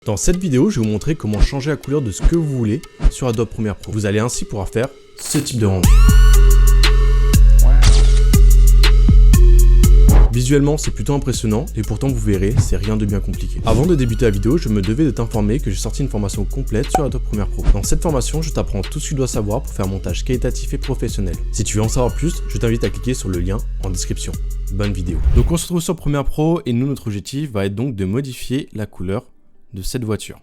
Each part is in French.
Dans cette vidéo, je vais vous montrer comment changer la couleur de ce que vous voulez sur Adobe Premiere Pro. Vous allez ainsi pouvoir faire ce type de rendu. Visuellement, c'est plutôt impressionnant et pourtant vous verrez, c'est rien de bien compliqué. Avant de débuter la vidéo, je me devais de t'informer que j'ai sorti une formation complète sur Adobe Premiere Pro. Dans cette formation, je t'apprends tout ce que tu dois savoir pour faire un montage qualitatif et professionnel. Si tu veux en savoir plus, je t'invite à cliquer sur le lien en description. Bonne vidéo. Donc on se retrouve sur Premiere Pro et nous, notre objectif va être donc de modifier la couleur de cette voiture.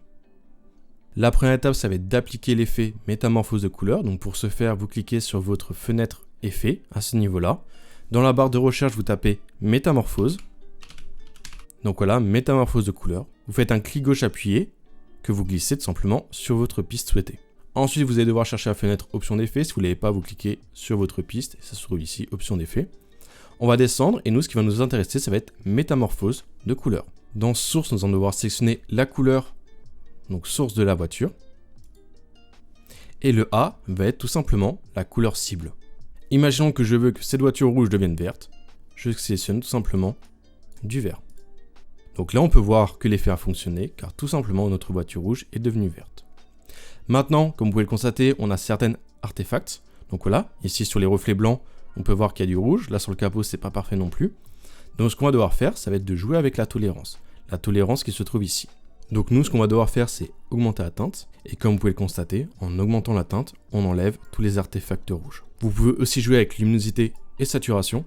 La première étape, ça va être d'appliquer l'effet métamorphose de couleur. Donc pour ce faire, vous cliquez sur votre fenêtre effet à ce niveau-là. Dans la barre de recherche, vous tapez métamorphose. Donc voilà, métamorphose de couleur. Vous faites un clic gauche appuyé que vous glissez tout simplement sur votre piste souhaitée. Ensuite, vous allez devoir chercher la fenêtre option d'effet. Si vous ne l'avez pas, vous cliquez sur votre piste et ça se trouve ici, option d'effet. On va descendre et nous, ce qui va nous intéresser, ça va être métamorphose de couleur. Dans source, nous allons devoir sélectionner la couleur, donc source de la voiture. Et le A va être tout simplement la couleur cible. Imaginons que je veux que cette voiture rouge devienne verte. Je sélectionne tout simplement du vert. Donc là, on peut voir que l'effet a fonctionné, car tout simplement, notre voiture rouge est devenue verte. Maintenant, comme vous pouvez le constater, on a certains artefacts. Donc voilà, ici sur les reflets blancs, on peut voir qu'il y a du rouge. Là, sur le capot, c'est pas parfait non plus. Donc ce qu'on va devoir faire, ça va être de jouer avec la tolérance. La tolérance qui se trouve ici. Donc nous, ce qu'on va devoir faire, c'est augmenter la teinte. Et comme vous pouvez le constater, en augmentant la teinte, on enlève tous les artefacts rouges. Vous pouvez aussi jouer avec luminosité et saturation.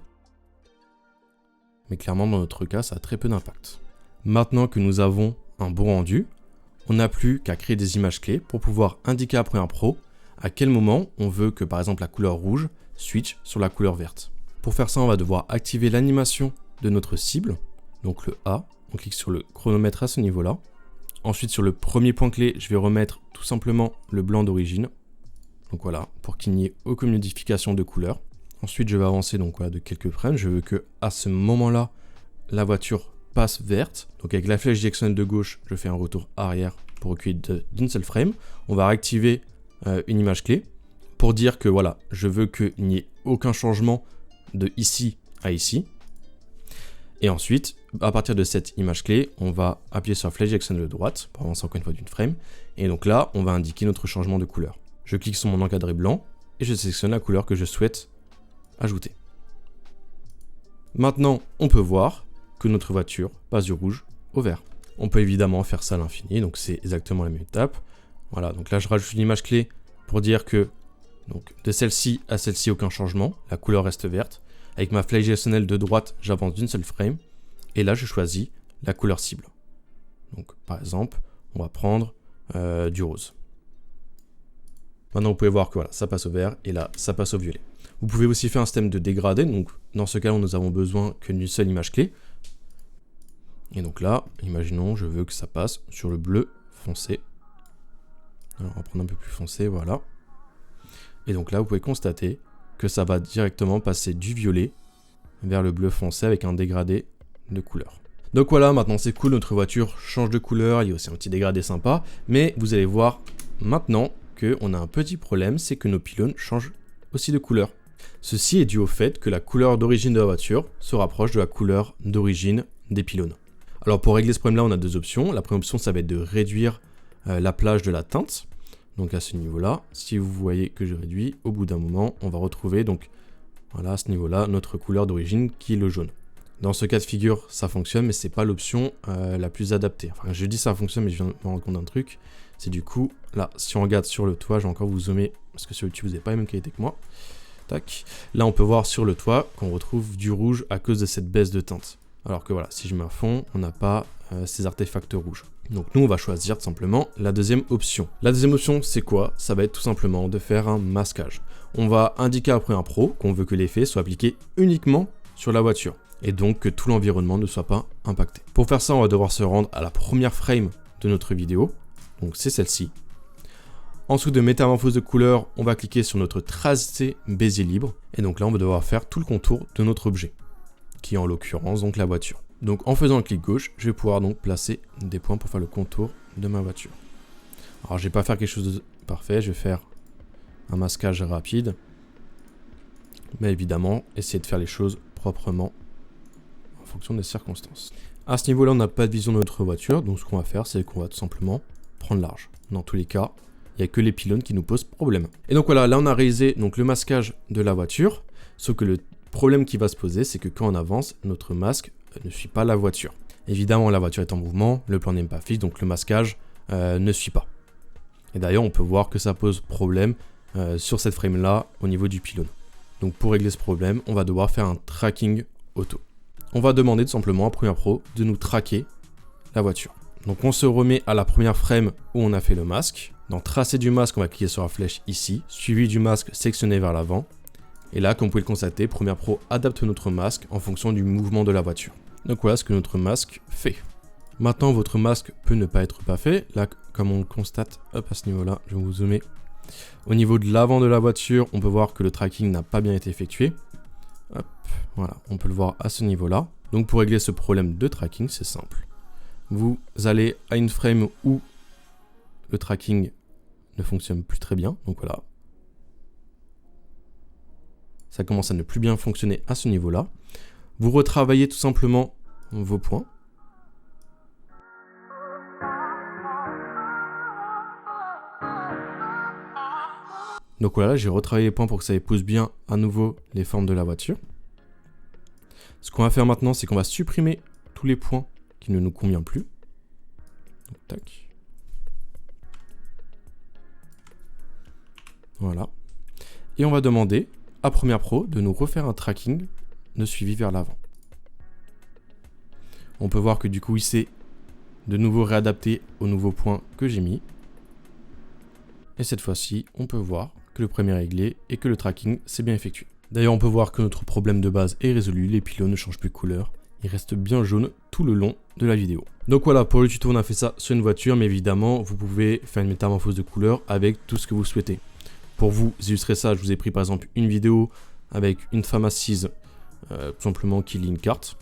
Mais clairement, dans notre cas, ça a très peu d'impact. Maintenant que nous avons un bon rendu, on n'a plus qu'à créer des images clés pour pouvoir indiquer à Premiere Pro à quel moment on veut que, par exemple, la couleur rouge switch sur la couleur verte. Pour faire ça, on va devoir activer l'animation de notre cible, donc le A. On clique sur le chronomètre à ce niveau-là. Ensuite, sur le premier point clé, je vais remettre tout simplement le blanc d'origine. Donc voilà, pour qu'il n'y ait aucune modification de couleur. Ensuite, je vais avancer donc voilà, de quelques frames. Je veux que à ce moment-là, la voiture passe verte. Donc avec la flèche directionnelle de gauche, je fais un retour arrière pour recueillir d'une seule frame. On va réactiver une image clé pour dire que voilà, je veux qu'il n'y ait aucun changement de ici à ici. Et ensuite, à partir de cette image clé, on va appuyer sur la flèche directionnelle de droite pour avancer encore une fois d'une frame. Et donc là, on va indiquer notre changement de couleur. Je clique sur mon encadré blanc et je sélectionne la couleur que je souhaite ajouter. Maintenant, on peut voir que notre voiture passe du rouge au vert. On peut évidemment faire ça à l'infini, donc c'est exactement la même étape. Voilà, donc là, je rajoute une image clé pour dire que donc, de celle-ci à celle-ci, aucun changement. La couleur reste verte. Avec ma flèche directionnelle de droite, j'avance d'une seule frame. Et là, je choisis la couleur cible. Donc, par exemple, on va prendre du rose. Maintenant, vous pouvez voir que voilà, ça passe au vert et là, ça passe au violet. Vous pouvez aussi faire un système de dégradé. Donc, dans ce cas, nous avons besoin que d'une seule image clé. Et donc là, imaginons, je veux que ça passe sur le bleu foncé. Alors, on va prendre un peu plus foncé, voilà. Et donc là, vous pouvez constater que ça va directement passer du violet vers le bleu foncé avec un dégradé de couleur. Donc voilà, maintenant c'est cool, notre voiture change de couleur, il y a aussi un petit dégradé sympa, mais vous allez voir maintenant qu'on a un petit problème, c'est que nos pylônes changent aussi de couleur. Ceci est dû au fait que la couleur d'origine de la voiture se rapproche de la couleur d'origine des pylônes. Alors pour régler ce problème-là, on a deux options. La première option, ça va être de réduire la plage de la teinte. Donc à ce niveau-là, si vous voyez que je réduis, au bout d'un moment, on va retrouver donc voilà à ce niveau-là notre couleur d'origine qui est le jaune. Dans ce cas de figure, ça fonctionne, mais c'est pas l'option la plus adaptée. Enfin, je dis ça fonctionne, mais je viens de me rendre compte d'un truc. C'est du coup, là, si on regarde sur le toit, je vais encore vous zoomer, parce que sur YouTube, vous n'avez pas la même qualité que moi. Tac. Là, on peut voir sur le toit qu'on retrouve du rouge à cause de cette baisse de teinte. Alors que voilà, si je mets à fond, on n'a pas ces artefacts rouges. Donc nous, on va choisir tout simplement la deuxième option. La deuxième option, c'est quoi? Ça va être tout simplement de faire un masquage. On va indiquer à Premiere Pro qu'on veut que l'effet soit appliqué uniquement sur la voiture. Et donc que tout l'environnement ne soit pas impacté. Pour faire ça, on va devoir se rendre à la première frame de notre vidéo. Donc c'est celle-ci. En dessous de métamorphose de couleur, on va cliquer sur notre tracé Bézier libre. Et donc là, on va devoir faire tout le contour de notre objet, qui est en l'occurrence donc la voiture. Donc en faisant un clic gauche, je vais pouvoir donc placer des points pour faire le contour de ma voiture. Alors je vais pas faire quelque chose de parfait, je vais faire un masquage rapide. Mais évidemment, essayer de faire les choses proprement en fonction des circonstances. À ce niveau-là, on n'a pas de vision de notre voiture, donc ce qu'on va faire, c'est qu'on va tout simplement prendre large. Dans tous les cas, il n'y a que les pylônes qui nous posent problème. Et donc voilà, là on a réalisé donc, le masquage de la voiture, sauf que le problème qui va se poser, c'est que quand on avance, notre masque ne suit pas la voiture. Évidemment, la voiture est en mouvement, le plan n'est pas fixe, donc le masquage ne suit pas. Et d'ailleurs, on peut voir que ça pose problème sur cette frame-là au niveau du pylône. Donc pour régler ce problème, on va devoir faire un tracking auto. On va demander tout simplement à Premiere Pro de nous traquer la voiture. Donc on se remet à la première frame où on a fait le masque. Dans tracer du masque, on va cliquer sur la flèche ici, suivi du masque sectionné vers l'avant. Et là, comme vous pouvez le constater, Premiere Pro adapte notre masque en fonction du mouvement de la voiture. Donc voilà ce que notre masque fait. Maintenant, votre masque peut ne pas être fait. Là, comme on le constate, hop, à ce niveau-là, je vais vous zoomer. Au niveau de l'avant de la voiture, on peut voir que le tracking n'a pas bien été effectué. Hop, voilà, on peut le voir à ce niveau-là. Donc pour régler ce problème de tracking, c'est simple. Vous allez à une frame où le tracking ne fonctionne plus très bien. Donc voilà. Ça commence à ne plus bien fonctionner à ce niveau-là. Vous retravaillez tout simplement vos points. Donc voilà, j'ai retravaillé les points pour que ça épouse bien à nouveau les formes de la voiture. Ce qu'on va faire maintenant, c'est qu'on va supprimer tous les points qui ne nous conviennent plus. Donc, tac. Voilà. Et on va demander à Premiere Pro de nous refaire un tracking de suivi vers l'avant. On peut voir que du coup, il s'est de nouveau réadapté aux nouveaux points que j'ai mis. Et cette fois-ci, on peut voir que le premier est réglé et que le tracking s'est bien effectué. D'ailleurs, on peut voir que notre problème de base est résolu, les pylônes ne changent plus de couleur, ils restent bien jaunes tout le long de la vidéo. Donc voilà, pour le tuto, on a fait ça sur une voiture, mais évidemment, vous pouvez faire une métamorphose de couleur avec tout ce que vous souhaitez. Pour vous illustrer ça, je vous ai pris par exemple une vidéo avec une femme assise, tout simplement qui lit une carte.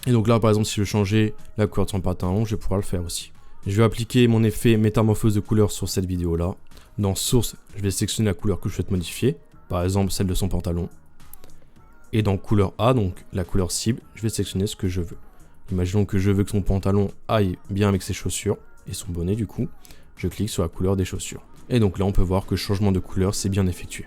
Et donc là, par exemple, si je veux changer la couleur de son pantalon, je vais pouvoir le faire aussi. Je vais appliquer mon effet métamorphose de couleur sur cette vidéo-là. Dans source, je vais sélectionner la couleur que je souhaite modifier, par exemple celle de son pantalon. Et dans couleur A, donc la couleur cible, je vais sélectionner ce que je veux. Imaginons que je veux que son pantalon aille bien avec ses chaussures et son bonnet du coup. Je clique sur la couleur des chaussures. Et donc là, on peut voir que le changement de couleur s'est bien effectué.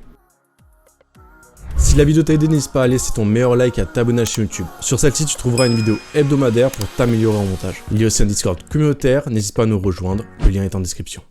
Si la vidéo t'a aidé, n'hésite pas à laisser ton meilleur like et à t'abonner à la chaîne YouTube. Sur celle-ci, tu trouveras une vidéo hebdomadaire pour t'améliorer en montage. Il y a aussi un Discord communautaire, n'hésite pas à nous rejoindre, le lien est en description.